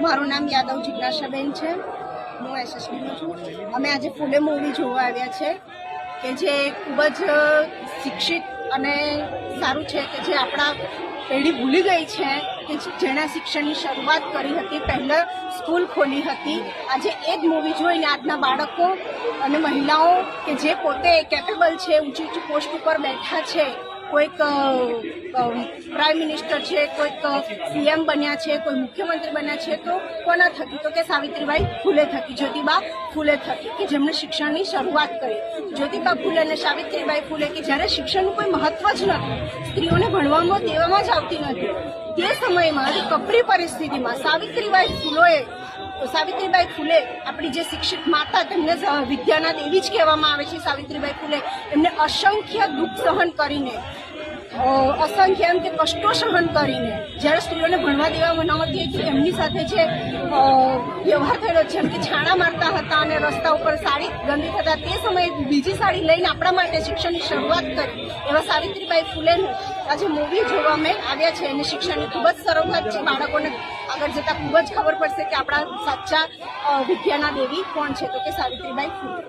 મારું નામ યાદવ જિજ્ઞાસાબેન છે, હું એસએસબીનું છું। અમે આજે ફૂલે મૂવી જોવા આવ્યા છે કે જે ખૂબ જ શિક્ષિત અને સારું છે કે જે આપણા પેઢી ભૂલી ગઈ છે કે જેણે શિક્ષણની શરૂઆત કરી હતી, પહેલાં સ્કૂલ ખોલી હતી। આજે એ જ મૂવી જોઈને આજના બાળકો અને મહિલાઓ કે જે પોતે કેપેબલ છે, ઊંચી ઊંચી પોસ્ટ ઉપર બેઠા છે, કોઈક પ્રાઇમ મિનિસ્ટર છે, કોઈક સીએમ બન્યા છે, કોઈ મુખ્યમંત્રી બન્યા છે, તો કોના થકી? તો કે સાવિત્રીબાઈ ફૂલે થકી, જ્યોતિબા ફૂલે થકી, કે જેમણે શિક્ષણની શરૂઆત કરી। જ્યોતિબા ફૂલે અને સાવિત્રીબાઈ ફૂલે કે જ્યારે શિક્ષણનું કોઈ મહત્વ જ નહોતું, સ્ત્રીઓને ભણવામાં દેવામાં જ આવતી નથી, તે સમયમાં કપરી પરિસ્થિતિમાં સાવિત્રીબાઈ ફૂલે આપણી જે શિક્ષિત માતા, તેમને વિદ્યાના દેવી જ કહેવામાં આવે છે સાવિત્રીબાઈ ફૂલે, એમને અસંખ્ય દુઃખ સહન કરીને, અસંખ્ય એમ કે કષ્ટો સહન કરીને જ્યારે સ્ત્રીઓને ભણવા દેવામાં નહોતી હતી, એમની સાથે જે વ્યવહાર થયેલો છે, એમ કે છાણા મારતા હતા અને રસ્તા ઉપર સાડી ગંદી થતા, તે સમયે બીજી સાડી લઈને આપણા માટે શિક્ષણની શરૂઆત કરી એવા સાવિત્રીબાઈ ફૂલેનું આજે મૂવી જોવા અમે આવ્યા છે અને શિક્ષણની ખૂબ જ શરૂઆત છે। બાળકોને આગળ જતાં ખૂબ જ ખબર પડશે કે આપણા સાચા વિદ્યાના દેવી કોણ છે, તો કે સાવિત્રીબાઈ ફૂલે।